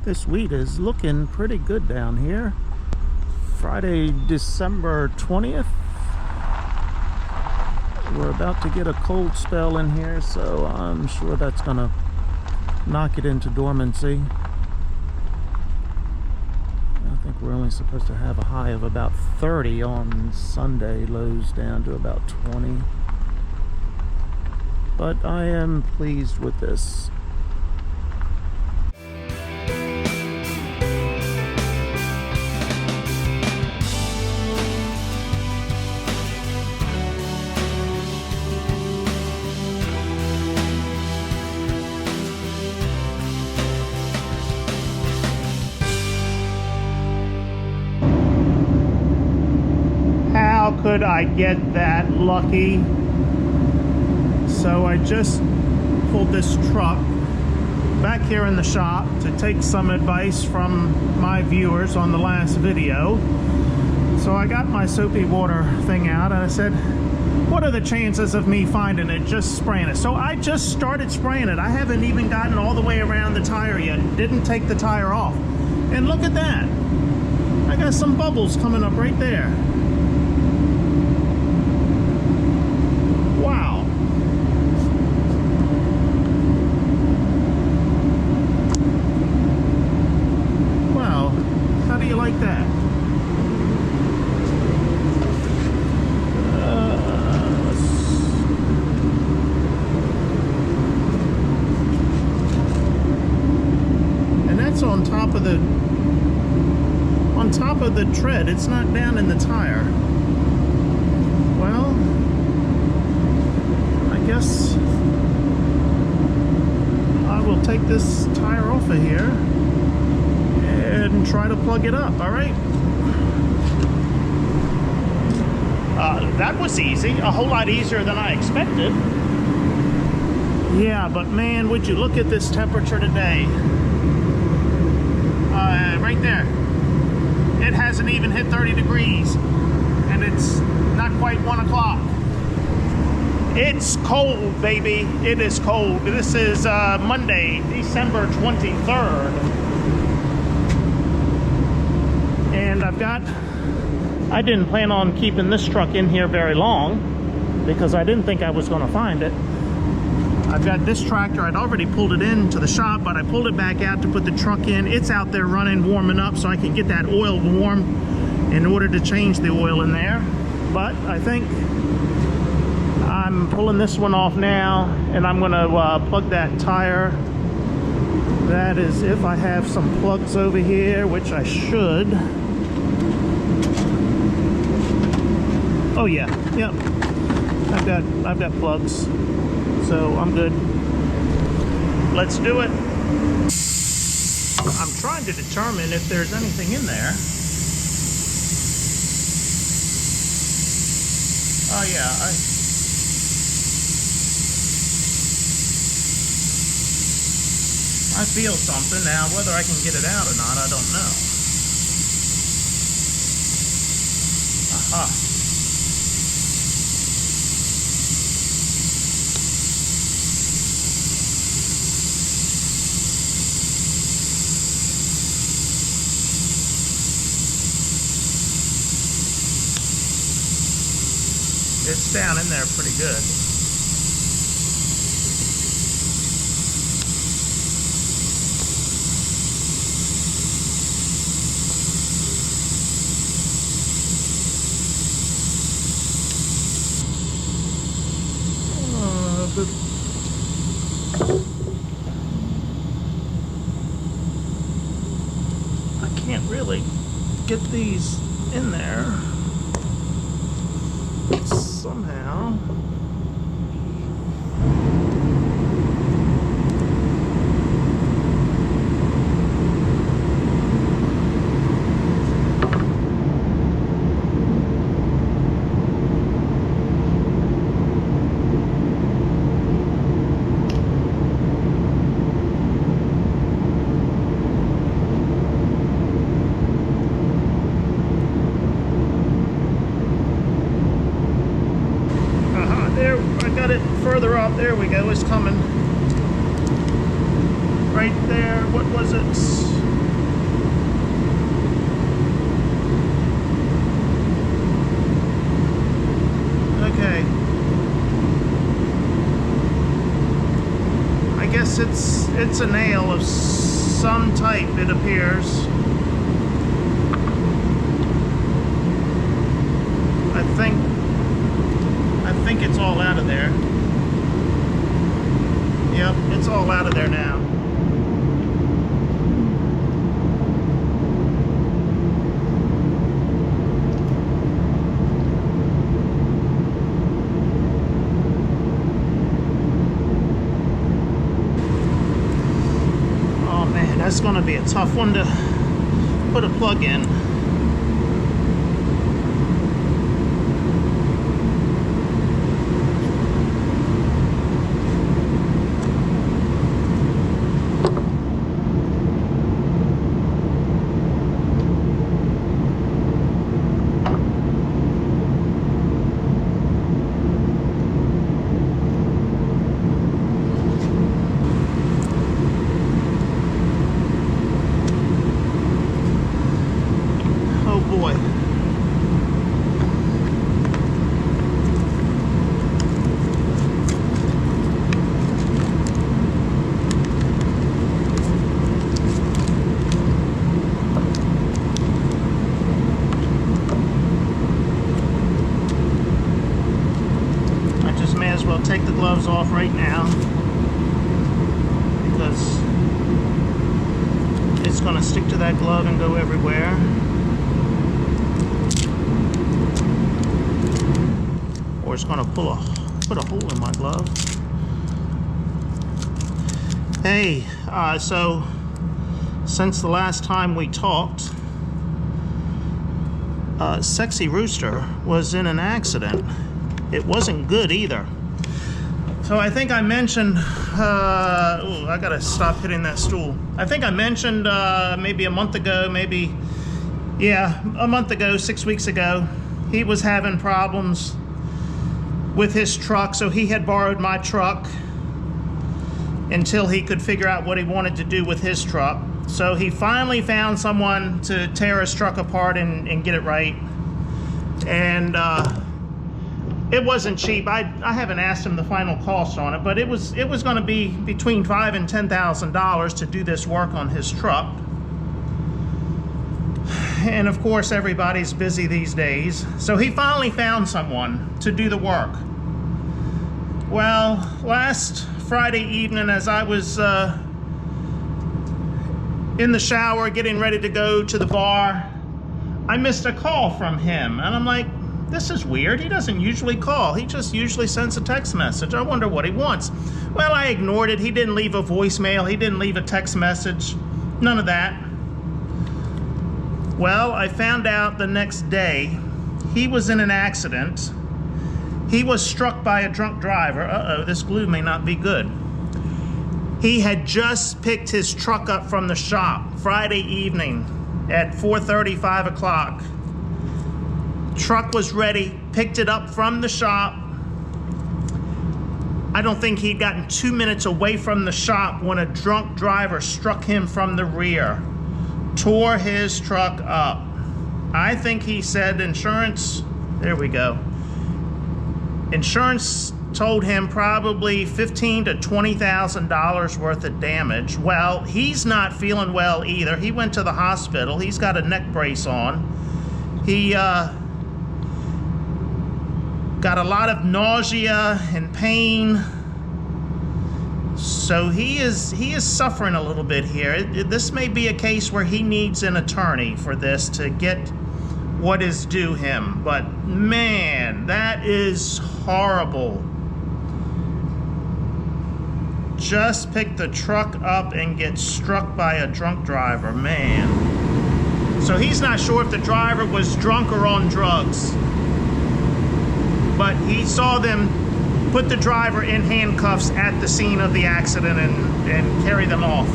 This wheat is looking pretty good down here. Friday, December 20th. We're about to get a cold spell in here, so I'm sure that's gonna knock it into dormancy. I think we're only supposed to have a high of about 30 on Sunday, lows down to about 20. But I am pleased with this. How could I get that lucky? So I just pulled this truck back here in the shop to take some advice from my viewers on the last video. So I got my soapy water thing out and I said, what are the chances of me finding it, just spraying it? So I just started spraying it. I haven't even gotten all the way around the tire yet. Didn't take the tire off. And look at that. I got some bubbles coming up right there. Wow. Wow. How do you like that? And that's on top of the tread. It's not down in the tire. Well, I guess I will take this tire off of here and try to plug it up. All right. That was easy, a whole lot easier than I expected. Yeah, but man, would you look at this temperature today? Right there. It hasn't even hit 30 degrees, and it's not quite 1 o'clock. It's cold, baby. It is cold. This is Monday, December 23rd. And I didn't plan on keeping this truck in here very long because I didn't think I was going to find it. I've got this tractor. I'd already pulled it into the shop, but I pulled it back out to put the truck in. It's out there running, warming up, so I can get that oil warm in order to change the oil in there. But I think I'm pulling this one off now, and I'm going to plug that tire. That is if I have some plugs over here, which I should. Oh yeah, yep. I've got plugs, so I'm good. Let's do it. I'm trying to determine if there's anything in there. Oh yeah, I feel something now. Whether I can get it out or not, I don't know. Aha. It's down in there pretty good. I can't really get these in there somehow. Further up, there we go, it's coming. Right there, what was it? Yes, it's a nail of some type, it appears. I think it's all out of there. Yep, it's all out of there now. Oh man, that's gonna be a tough one to put a plug in. Take the gloves off right now because it's going to stick to that glove and go everywhere. Or it's going to put a hole in my glove. Hey, so since the last time we talked, Sexy Rooster was in an accident. It wasn't good either. So I think I mentioned, I gotta stop hitting that stool. I think I mentioned maybe a month ago, a month ago, 6 weeks ago, he was having problems with his truck. So he had borrowed my truck until he could figure out what he wanted to do with his truck. So he finally found someone to tear his truck apart and get it right. And it wasn't cheap. I haven't asked him the final cost on it, but it was going to be between $5,000 and $10,000 to do this work on his truck. And of course, everybody's busy these days. So he finally found someone to do the work. Well, last Friday evening, as I was in the shower getting ready to go to the bar, I missed a call from him, and I'm like, this is weird. He doesn't usually call. He just usually sends a text message. I wonder what he wants. Well, I ignored it. He didn't leave a voicemail. He didn't leave a text message. None of that. Well, I found out the next day he was in an accident. He was struck by a drunk driver. Uh-oh, this glue may not be good. He had just picked his truck up from the shop Friday evening at 4:30, 5 o'clock. Truck was ready, picked it up from the shop. I don't think he'd gotten 2 minutes away from the shop when a drunk driver struck him from the rear, tore his truck up. I think he said insurance, there we go. Insurance told him probably $15,000 to $20,000 worth of damage. Well, he's not feeling well either. He went to the hospital. He's got a neck brace on. He got a lot of nausea and pain. So he is suffering a little bit here. This may be a case where he needs an attorney for this to get what is due him. But man, that is horrible. Just pick the truck up and get struck by a drunk driver, man. So he's not sure if the driver was drunk or on drugs. But he saw them put the driver in handcuffs at the scene of the accident and carry them off.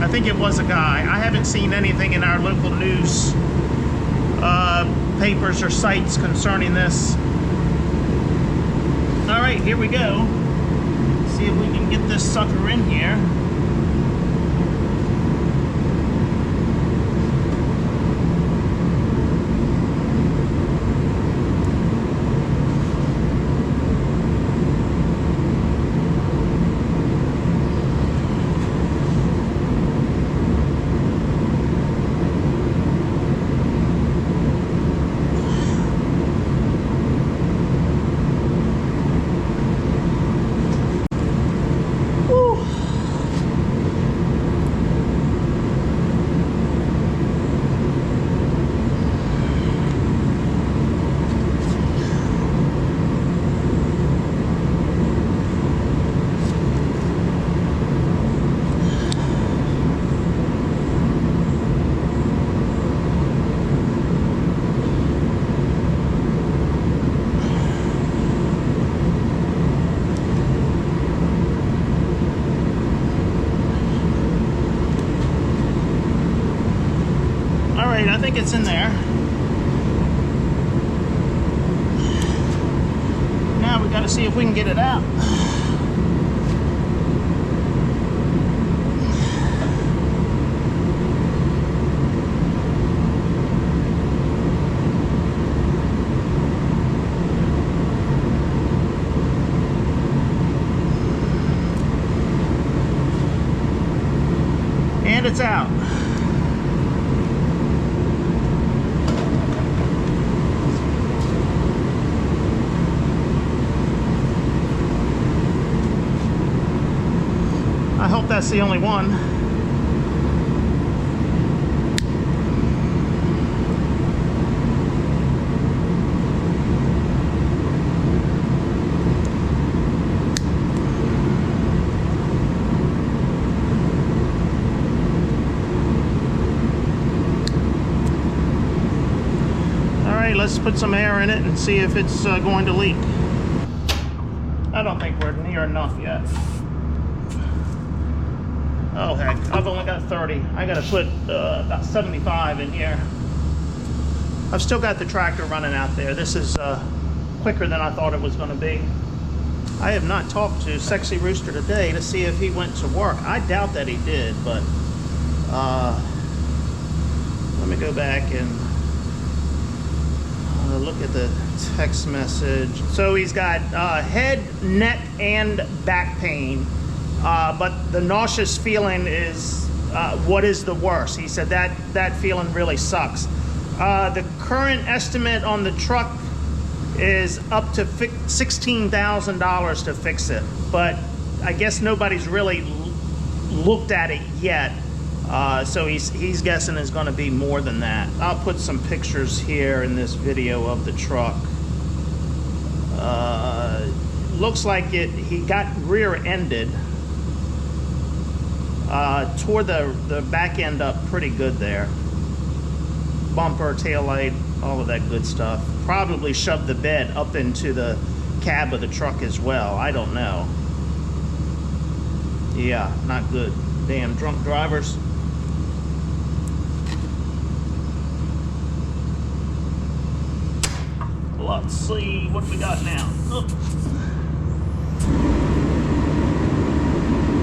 I think it was a guy. I haven't seen anything in our local news papers or sites concerning this. All right, here we go. See if we can get this sucker in here. right, I think it's in there. Now we got to see if we can get it out. And it's out. I hope that's the only one. All right, let's put some air in it and see if it's going to leak. I don't think we're near enough yet. Oh heck, I've only got 30. I gotta put about 75 in here. I've still got the tractor running out there. This is quicker than I thought it was gonna be. I have not talked to Sexy Rooster today to see if he went to work. I doubt that he did, but let me go back and look at the text message. So he's got head, neck, and back pain. But the nauseous feeling is what is the worst. He said that feeling really sucks. The current estimate on the truck is up to $16,000 to fix it. But I guess nobody's really looked at it yet. So he's guessing it's going to be more than that. I'll put some pictures here in this video of the truck. Looks like he got rear-ended. Tore the back end up pretty good there. Bumper, taillight, all of that good stuff. Probably shoved the bed up into the cab of the truck as well. I don't know. Yeah, not good. Damn drunk drivers. Let's see what we got now. Oh.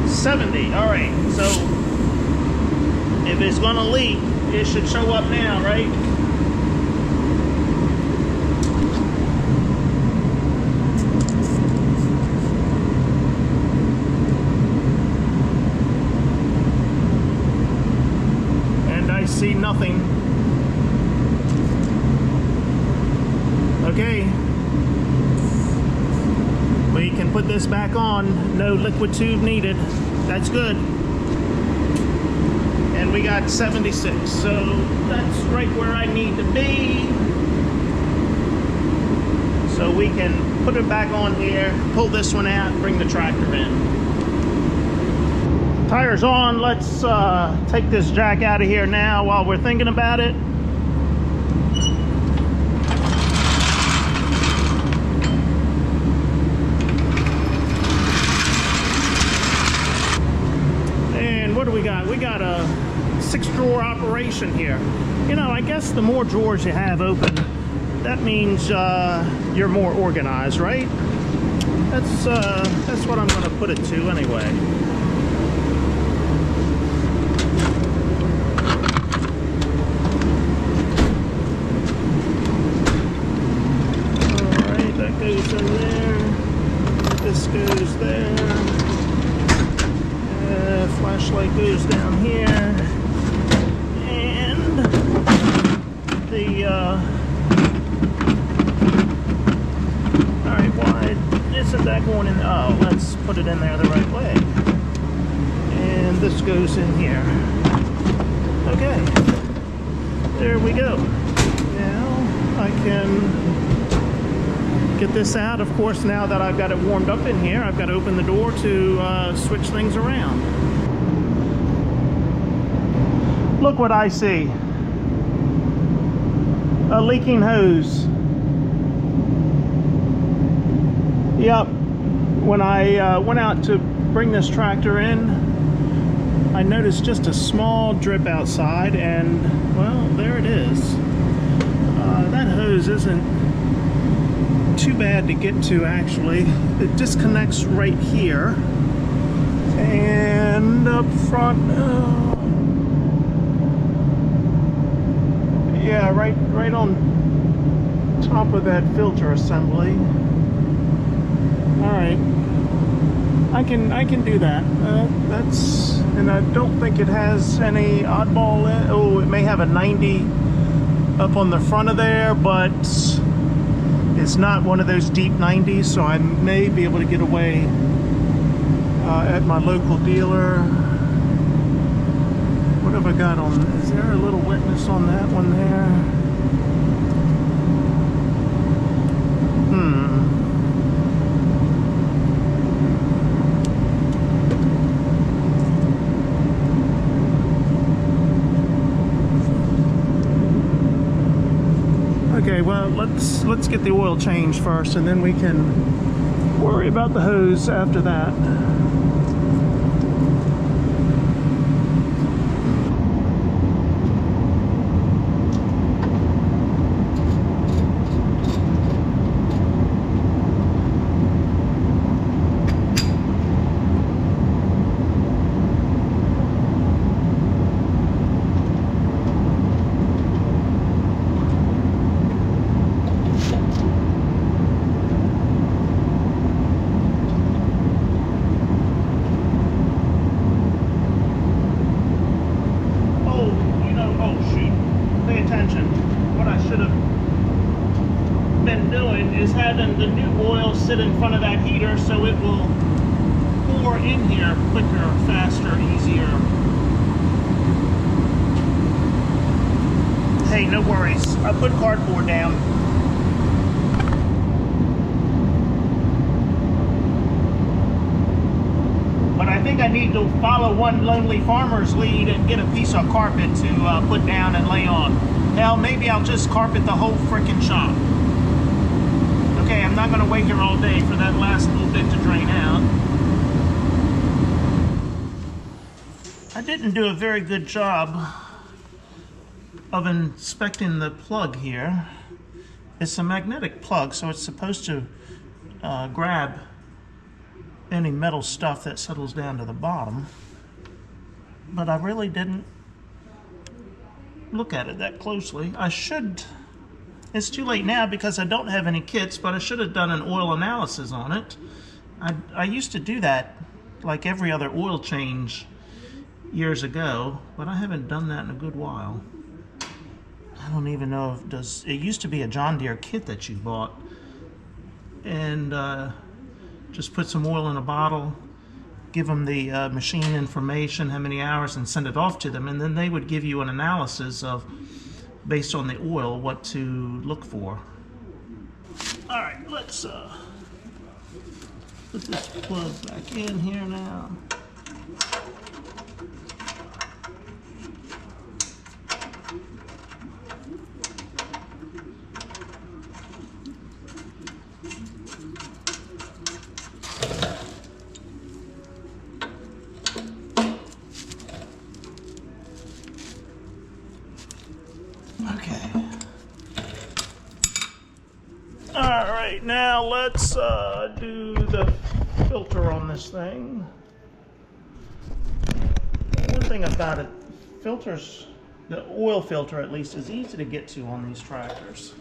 70. All right, so if it's gonna leak, it should show up now, right? And I see nothing. Okay. We can put this back on. No liquid tube needed. That's good. And we got 76, so that's right where I need to be. So we can put it back on here, pull this one out, bring the tractor in. Tires on. Let's take this jack out of here now while we're thinking about it. What do we got? We got a 6-drawer operation here. You know, I guess the more drawers you have open, that means you're more organized, right? That's what I'm going to put it to anyway. All right, that goes in there. This goes there. Flashlight goes down here, and the all right, why isn't that going in? Oh, let's put it in there the right way. And this goes in here. Okay, there we go. Now I can get this out. Of course, now that I've got it warmed up in here, I've got to open the door to switch things around. Look what I see. A leaking hose. Yep. When I went out to bring this tractor in, I noticed just a small drip outside, and well, there it is. That hose isn't too bad to get to, actually. It disconnects right here, and up front, yeah, right on top of that filter assembly. All right, I can do that. That's, and I don't think it has any oddball in. Oh, it may have a 90 up on the front of there, but it's not one of those deep 90s, so I may be able to get away at my local dealer. What have I got on? Is there a little wetness on that one there? Okay, well, let's get the oil changed first, and then we can worry about the hose after that. Having the new oil sit in front of that heater so it will pour in here quicker, faster, easier. Hey, no worries. I put cardboard down. But I think I need to follow one lonely farmer's lead and get a piece of carpet to put down and lay on. Hell, maybe I'll just carpet the whole frickin' shop. Okay, I'm not going to wait here all day for that last little bit to drain out. I didn't do a very good job of inspecting the plug here. It's a magnetic plug, so it's supposed to grab any metal stuff that settles down to the bottom. But I really didn't look at it that closely. I should. It's too late now because I don't have any kits, but I should have done an oil analysis on it. I used to do that like every other oil change years ago, but I haven't done that in a good while. I don't even know if it used to be a John Deere kit that you bought, and just put some oil in a bottle, give them the machine information, how many hours, and send it off to them, and then they would give you an analysis of, based on the oil, what to look for. All right, let's put this plug back in here now. Okay. All right, now let's do the filter on this thing. One thing about it, filters, the oil filter at least, is easy to get to on these tractors.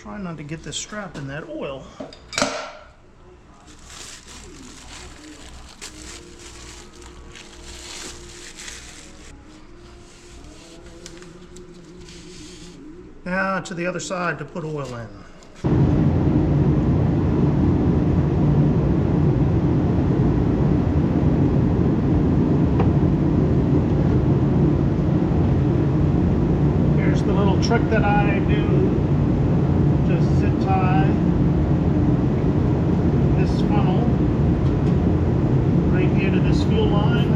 Try not to get this strap in that oil. Now to the other side to put oil in. Here's the little trick that I do. Just zip tie this funnel right here to this fuel line.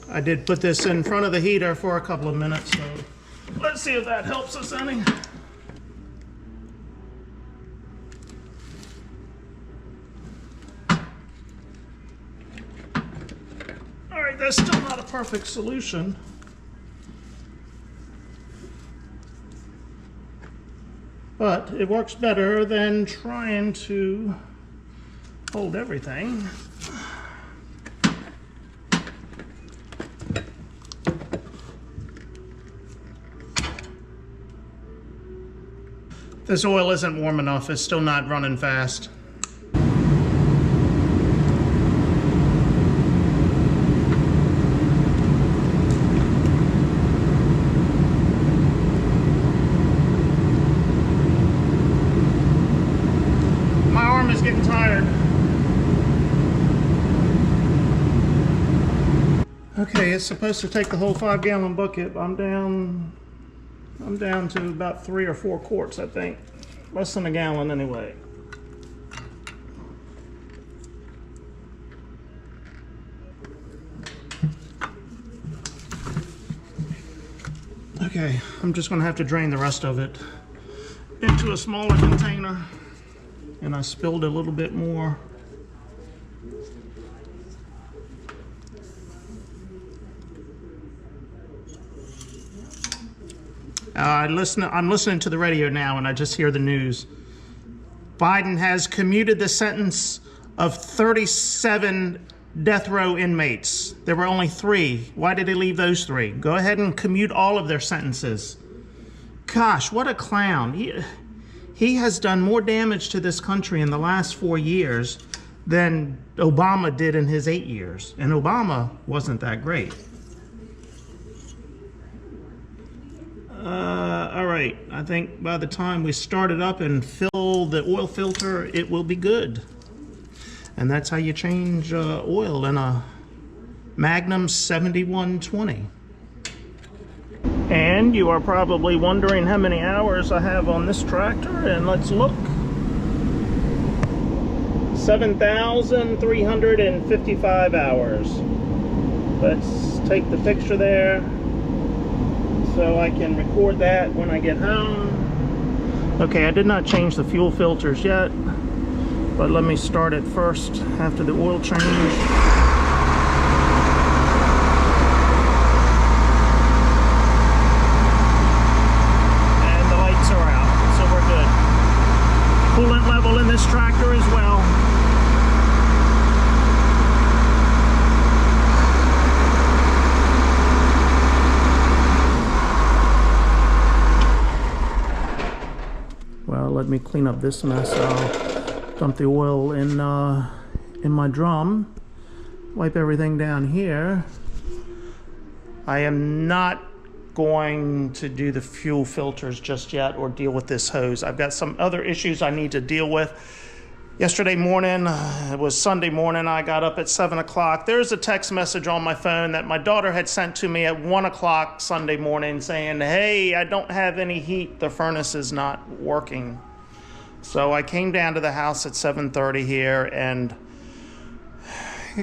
I did put this in front of the heater for a couple of minutes, so let's see if that helps us any. All right, that's still not a perfect solution. But it works better than trying to hold everything. This oil isn't warm enough. It's still not running fast. My arm is getting tired. Okay, it's supposed to take the whole 5-gallon bucket. I'm down to about 3 or 4 quarts, I think. Less than a gallon anyway. Okay, I'm just gonna have to drain the rest of it into a smaller container. And I spilled a little bit more. I'm listening to the radio now, and I just hear the news. Biden has commuted the sentence of 37 death row inmates. There were only 3. Why did he leave those 3? Go ahead and commute all of their sentences. Gosh, what a clown. He has done more damage to this country in the last 4 years than Obama did in his 8 years. And Obama wasn't that great. All right, I think by the time we start it up and fill the oil filter, it will be good. And that's how you change oil in a Magnum 7120. And you are probably wondering how many hours I have on this tractor, and let's look. 7,355 hours. Let's take the picture there, so I can record that when I get home. Okay, I did not change the fuel filters yet, but let me start it first after the oil change. And the lights are out, so we're good. Coolant level in this tractor as well. Well, let me clean up this mess. I'll dump the oil in my drum, wipe everything down here. I am not going to do the fuel filters just yet or deal with this hose. I've got some other issues I need to deal with. Yesterday morning, it was Sunday morning, I got up at 7 o'clock. There's a text message on my phone that my daughter had sent to me at 1 o'clock Sunday morning saying, hey, I don't have any heat, the furnace is not working. So I came down to the house at 7:30 here and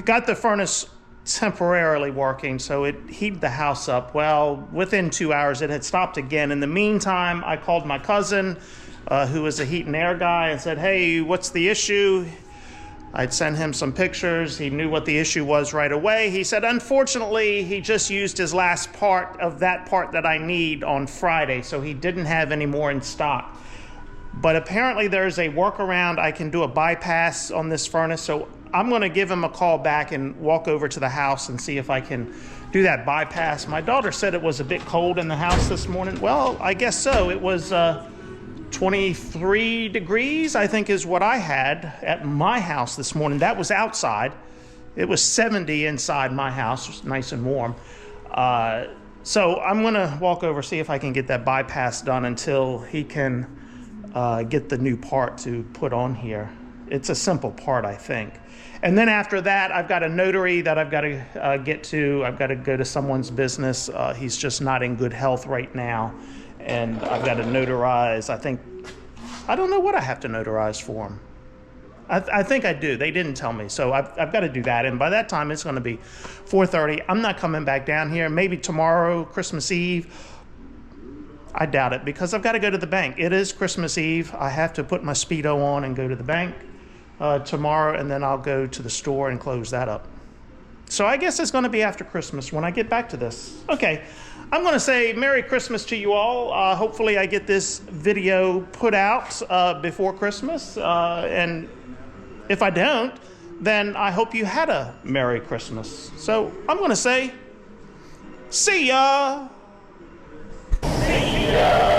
got the furnace temporarily working, so it heated the house up. Well, within 2 hours, it had stopped again. In the meantime, I called my cousin, who is a heat and air guy, and said, hey, what's the issue? I'd sent him some pictures. He knew what the issue was right away. He said, unfortunately, he just used his last part of that part that I need on Friday, so he didn't have any more in stock. But apparently there's a workaround. I can do a bypass on this furnace, so I'm gonna give him a call back and walk over to the house and see if I can do that bypass. My daughter said it was a bit cold in the house this morning. Well, I guess so. It was 23 degrees, I think is what I had at my house this morning. That was outside. It was 70 inside my house. It was nice and warm. So I'm gonna walk over, see if I can get that bypass done until he can get the new part to put on here. It's a simple part, I think. And then after that, I've got a notary that I've got to get to. I've got to go to someone's business. He's just not in good health right now. And I've got to notarize, I don't know what I have to notarize for him. I think I do. They didn't tell me. So I've got to do that. And by that time, it's going to be 4:30. I'm not coming back down here. Maybe tomorrow, Christmas Eve. I doubt it because I've got to go to the bank. It is Christmas Eve. I have to put my Speedo on and go to the bank tomorrow, and then I'll go to the store and close that up. So I guess it's going to be after Christmas when I get back to this. Okay, I'm going to say Merry Christmas to you all. Hopefully I get this video put out before Christmas, and if I don't, then I hope you had a Merry Christmas. So I'm going to say, see ya! See ya!